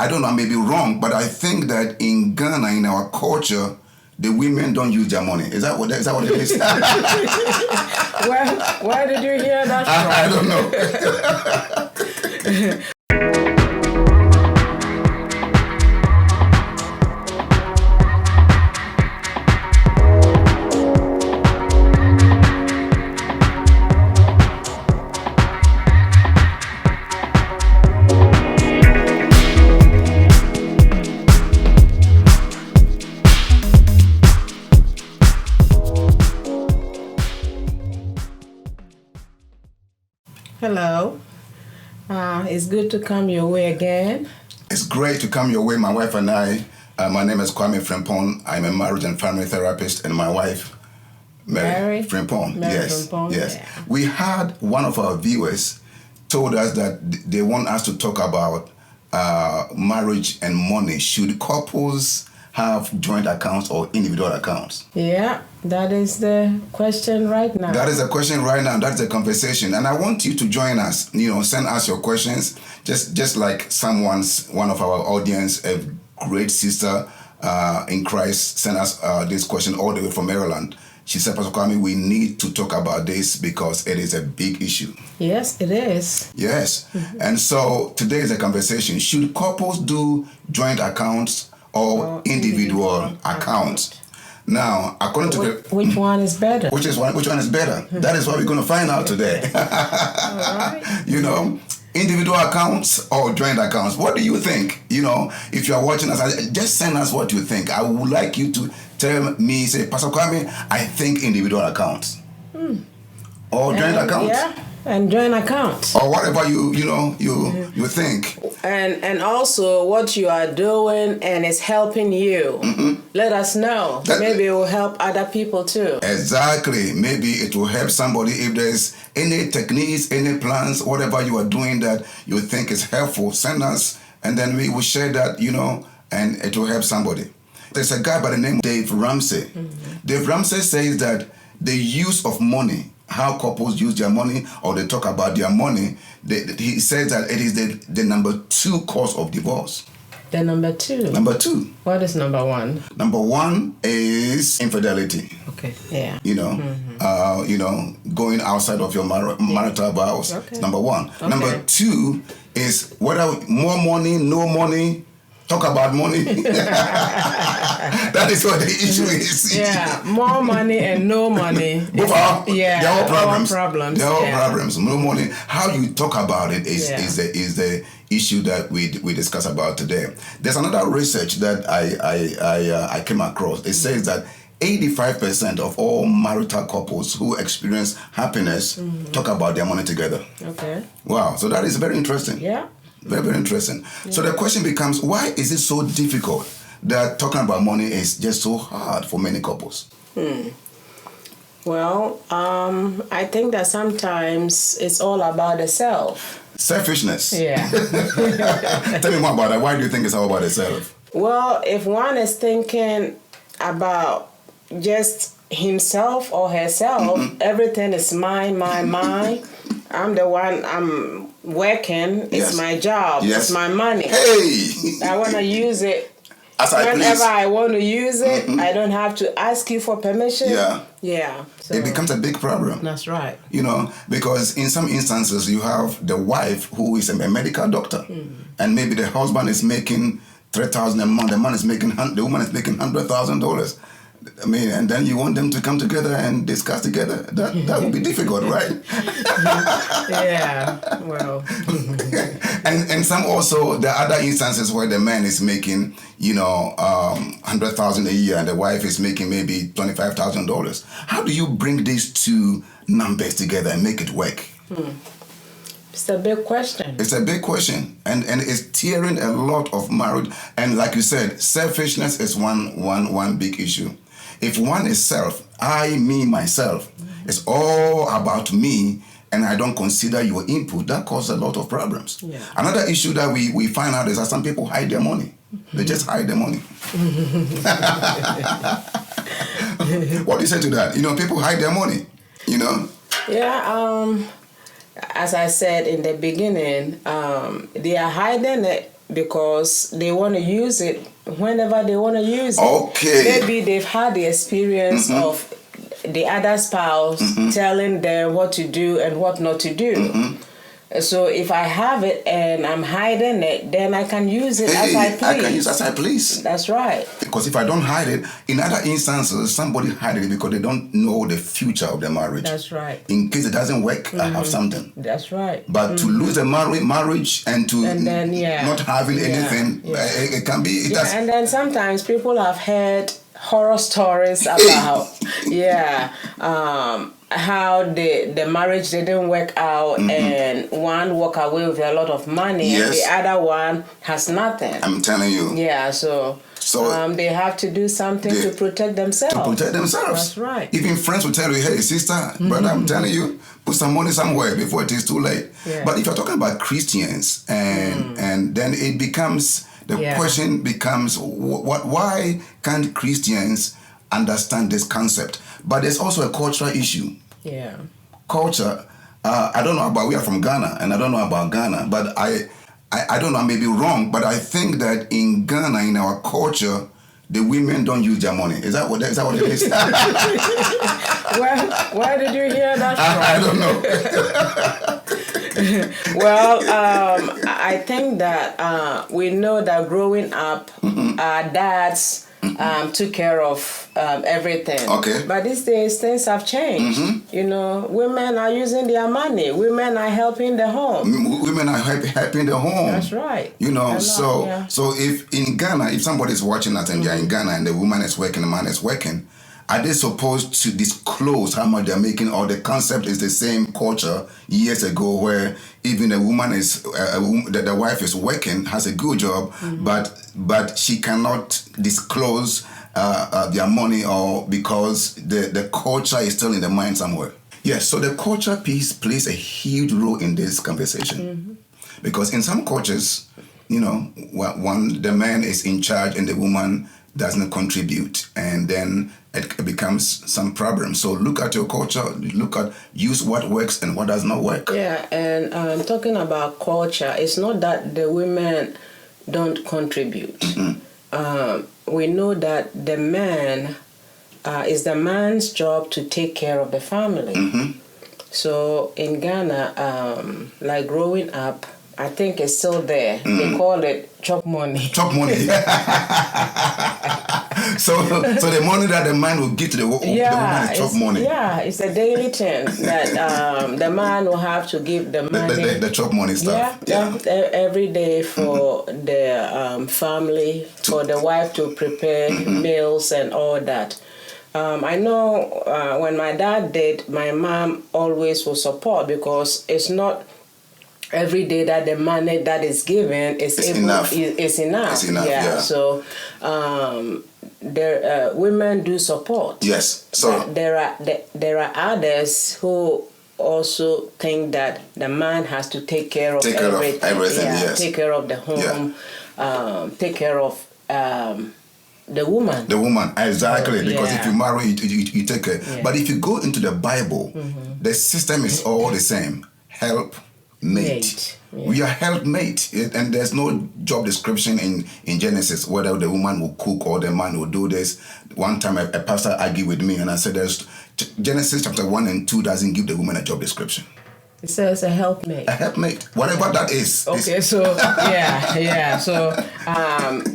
I don't know, I may be wrong, but I think that in Ghana, in our culture, the women don't use their money. Is that what it is? Where did you hear that from? I don't know. Hello. It's good to come your way again. It's great to come your way, my wife and I. My name is Kwame Frimpong. I'm a marriage and family therapist, and my wife, Mary Frimpong. Yes. Frimpong, yes. Yeah. We had one of our viewers told us that they want us to talk about marriage and money. Should couples have joint accounts or individual accounts? Yeah, that is the question right now. That is the question right now. That's the conversation. And I want you to join us. Send us your questions. Just like one of our audience, a great sister in Christ, sent us this question all the way from Maryland. She said, Pastor Kwame, we need to talk about this because it is a big issue. Yes, it is. Yes. Mm-hmm. And so today is a conversation. Should couples do joint accounts or individual accounts? Now, according to which one is better? Which one is better? That is what we're going to find out today. All right. Individual accounts or joint accounts. What do you think? If you are watching us, just send us what you think. I would like you to tell me, say, Pastor Kwame, I think individual accounts. Or joint accounts. Yeah. And joint accounts. Or whatever you think. And also what you are doing and it's helping you. Mm-hmm. Let us know. Maybe it will help other people too. Exactly. Maybe it will help somebody if there's any techniques, any plans, whatever you are doing that you think is helpful, send us and then we will share that, and it will help somebody. There's a guy by the name of Dave Ramsey. Mm-hmm. Dave Ramsey says that the use of money, how couples use their money or they talk about their money, he says that it is the number 2 cause of divorce. The number 2? Number 2. What is number 1? Number 1 is infidelity. Okay, yeah. Going outside of your marital vows. Okay. Number 1. Okay. Number 2 is whether more money, no money, talk about money. That is what the issue is. Yeah, more money and no money. They're all problems. They're all problems. No money. How you talk about it is the issue that we discuss about today. There's another research that I came across. It says that 85% of all marital couples who experience happiness talk about their money together. Okay. Wow. So that is very interesting. Yeah. Very, very interesting. Yeah. So the question becomes, why is it so difficult that talking about money is just so hard for many couples? Well, I think that sometimes it's all about the self. Selfishness. Yeah. Tell me more about that. Why do you think it's all about the self? Well, if one is thinking about just himself or herself, everything is mine. I'm the one, I'm working, it's my job, it's my money. Hey! I want to use it whenever I want to use it. I don't have to ask you for permission. Yeah. So it becomes a big problem. That's right. Because in some instances you have the wife who is a medical doctor, and maybe the husband is making $3,000 a month, the woman is making $100,000. I mean, and then you want them to come together and discuss together. That would be difficult, right? Yeah, well. and some also, there are other instances where the man is making, $100,000 a year and the wife is making maybe $25,000. How do you bring these two numbers together and make it work? It's a big question. It's a big question, and it's tearing a lot of marriage. And like you said, selfishness is one big issue. If one is self, I, me, myself, it's all about me, and I don't consider your input, that causes a lot of problems. Yeah. Another issue that we find out is that some people hide their money. They just hide their money. What do you say to that? People hide their money, Yeah, as I said in the beginning, they are hiding it because they want to use it whenever they want to use it. Okay. Maybe they've had the experience of the other spouse telling them what to do and what not to do. So if I have it and I'm hiding it, then I can use it as I please. I can use as I please. That's right. Because if I don't hide it, in other instances, somebody hide it because they don't know the future of the marriage. That's right. In case it doesn't work, I have something. That's right. But to lose a marriage and to not having anything, it can be. And then sometimes people have heard horror stories about how the marriage didn't work out and one walk away with a lot of money and the other one has nothing. I'm telling you. Yeah, so they have to do something to protect themselves. To protect themselves. That's right. Even friends will tell you, hey, sister, brother, I'm telling you, put some money somewhere before it is too late. Yeah. But if you're talking about Christians, and then it becomes, the question becomes, why can't Christians understand this concept? But there's also a cultural issue. Yeah. Culture, I don't know about, we are from Ghana, and I don't know about Ghana, but I don't know, I may be wrong, but I think that in Ghana, in our culture, the women don't use their money. Is that what it is? Where did you hear that from? I don't know. Well, I think that we know that growing up, our dads took care of everything. Okay. But these days, things have changed. You know, women are using their money. Women are helping the home. Women are helping the home. That's right. You know, so if in Ghana, if somebody is watching us and they're in Ghana and the woman is working, the man is working, are they supposed to disclose how much they're making, or the concept is the same culture years ago where even a woman is, the wife is working, has a good job, but she cannot disclose their money, or because the culture is still in the mind somewhere? Yes, so the culture piece plays a huge role in this conversation. Because in some cultures, you know, the man is in charge and the woman doesn't contribute, and then it becomes some problem. So look at your culture, use what works and what does not work. Yeah, and talking about culture, it's not that the women don't contribute. We know that the man, it's the man's job to take care of the family. So in Ghana, like growing up, I think it's still there. They call it chop money. Chop money. so the money that the man will give to the woman is chop money. Yeah, it's a daily thing that the man will have to give the money. The chop money stuff. Yeah. Every day for the family, for the wife to prepare meals and all that. I know when my dad did, my mom always will support, because it's not every day that the money that is given is enough. It's enough. Yeah. So women do support. Yes. So there are others who also think that the man has to take care of everything. Yes. Take care of the home. Take care of the woman. The woman, exactly. Because if you marry, you take care. But if you go into the Bible, the system is all the same. Help. Mate. We are helpmate, and there's no job description in Genesis whether the woman will cook or the man will do this. One time a pastor argued with me and I said Genesis chapter 1 and 2 doesn't give the woman a job description. It says a helpmate. A helpmate, whatever that is. Okay, so so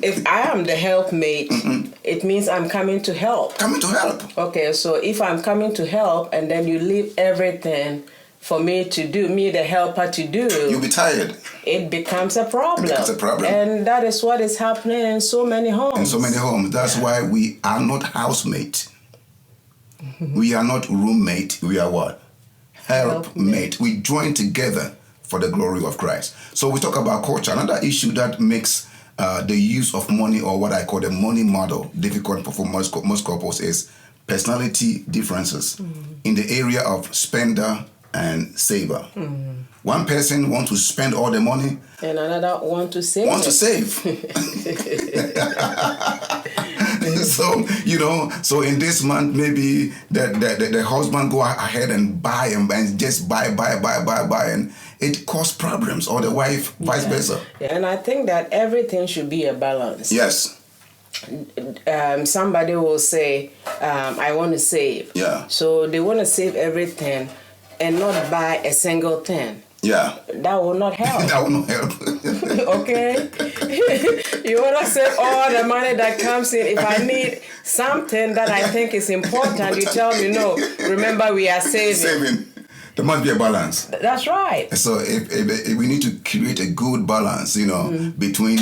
if I am the helpmate, it means I'm coming to help. Coming to help. Okay, so if I'm coming to help and then you leave everything for me to do, me the helper to do, you'll be tired. It becomes a problem. And that is what is happening in so many homes. That's why we are not housemate. We are not roommate. We are what? Helpmate. We join together for the glory of Christ. So we talk about culture. Another issue that makes the use of money, or what I call the money model, difficult for most couples is personality differences in the area of spender and saver. One person wants to spend all the money, and another wants to save. So in this month, maybe the husband go ahead and buy and just buy, it causes problems, or the wife, vice versa. Yeah, and I think that everything should be a balance. Yes. Somebody will say, I want to save. Yeah. So they want to save everything and not buy a single thing. Yeah. That will not help. That will not help. Okay? You want to save all the money that comes in. If I need something that I think is important, you tell me, no, remember we are saving. There must be a balance. That's right. So if we need to create a good balance, between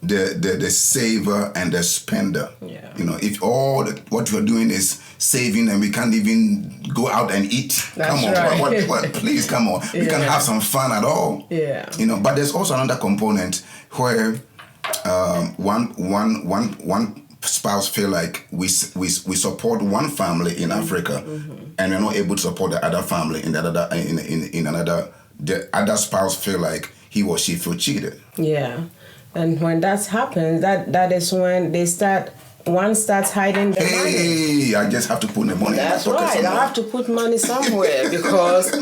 the saver and the spender. Yeah. If what you're doing is saving and we can't even go out and eat. That's come on, right. please come on. We can have some fun at all. Yeah. But there's also another component where one spouse feel like we support one family in Africa, and we're not able to support the other family in the other in another. The other spouse feel like he or she feel cheated. Yeah. And when that happens, that is when one starts hiding the money. Hey, I just have to put the money That's in my pocket right. somewhere. I have to put money somewhere because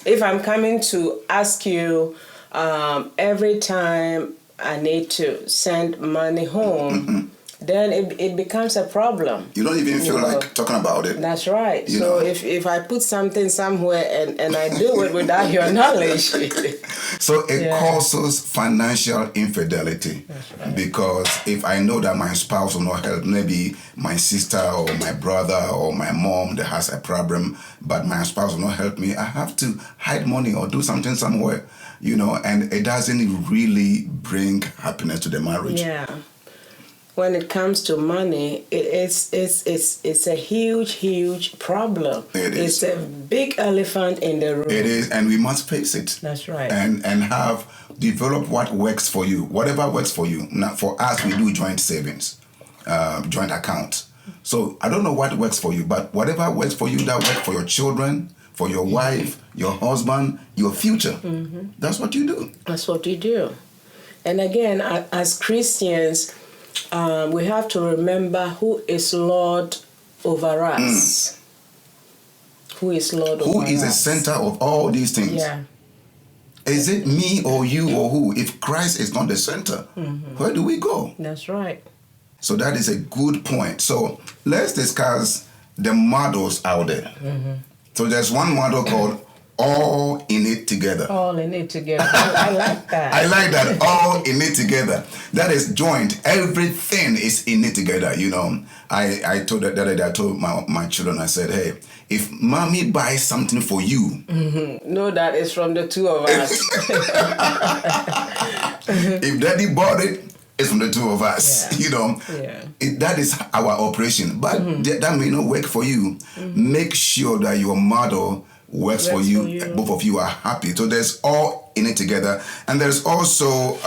if I'm coming to ask you every time I need to send money home, then it becomes a problem. You don't even feel like talking about it. That's right. So if I put something somewhere and I do it without your knowledge. So it causes financial infidelity. Right. Because if I know that my spouse will not help, maybe my sister or my brother or my mom that has a problem, but my spouse will not help me, I have to hide money or do something somewhere, and it doesn't really bring happiness to the marriage. Yeah. When it comes to money, it's a huge problem. It is. It's a big elephant in the room. It is, and we must face it. That's right. And develop what works for you, whatever works for you. Now, for us, we do joint savings, joint accounts. So I don't know what works for you, but whatever works for you, that works for your children, for your wife, your husband, your future. That's what you do. That's what you do. And again, as Christians, we have to remember who is Lord over us. Who is Lord over us? Who is the center of all these things? Yeah. Is it me or you or who? If Christ is not the center, where do we go? That's right. So that is a good point. So let's discuss the models out there. So there's one model called all in it together. All in it together. I like that. I like that. All in it together. That is joint. Everything is in it together. I told that the other day, I told my children, I said, hey, if mommy buys something for you, know that it's from the two of us. if daddy bought it, it's from the two of us. Yeah. That is our operation. But that may not work for you. Make sure that your model works for you. Both of you are happy. So there's all in it together. And there's also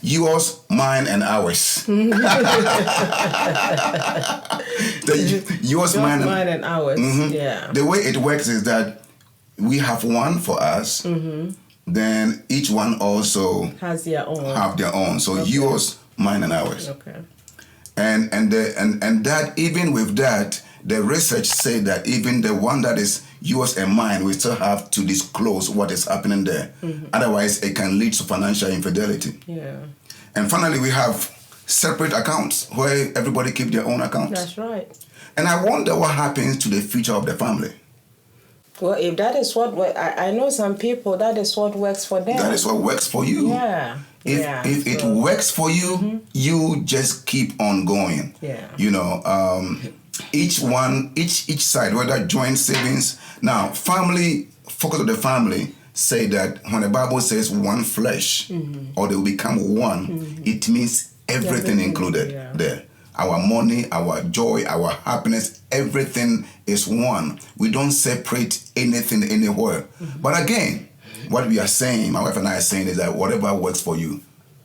yours, mine, and ours. Yours, mine, and ours. Yeah. The way it works is that we have one for us. Then each one also has their own. Have their own. So yours, mine, and ours. Okay. And that, even with that, the research say that even the one that is yours and mine, we still have to disclose what is happening there. Otherwise, it can lead to financial infidelity. Yeah. And finally, we have separate accounts where everybody keep their own accounts. That's right. And I wonder what happens to the future of the family. Well, if that is what I know, some people, that is what works for them. That is what works for you. Yeah. If it works for you, you just keep on going. Yeah. Each side, whether joint savings. Now, family, focus on the family, say that when the Bible says one flesh, or they will become one, it means everything included there. Our money, our joy, our happiness, everything is one. We don't separate anything anywhere. But again, what we are saying, my wife and I are saying, is that whatever works for you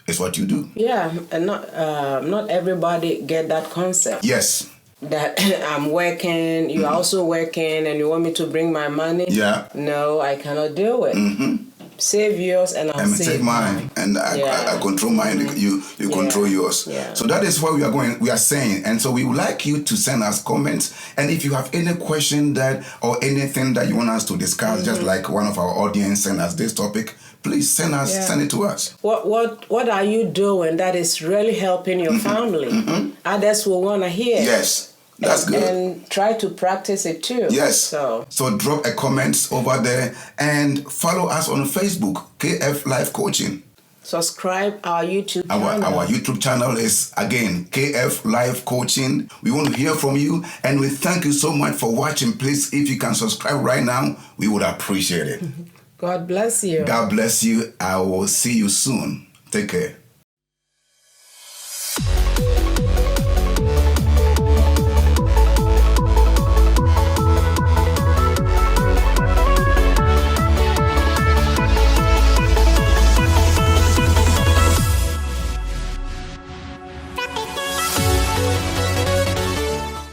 is what you do. Yeah, and not everybody get that concept. Yes. That I'm working, you're also working, and you want me to bring my money? Yeah. No, I cannot do it. save yours and I'll save mine. And I control mine, you control yours. Yeah. So that is what we are saying. And so we would like you to send us comments. And if you have any question or anything that you want us to discuss, just like one of our audience send us this topic, please send it to us. What are you doing that is really helping your family? Others will want to hear. Yes. That's good. And try to practice it too. Yes. So drop a comment over there and follow us on Facebook, KF Life Coaching. Subscribe our YouTube channel. Our YouTube channel is, again, KF Life Coaching. We want to hear from you, and we thank you so much for watching. Please, if you can subscribe right now, we would appreciate it. God bless you. God bless you. I will see you soon. Take care.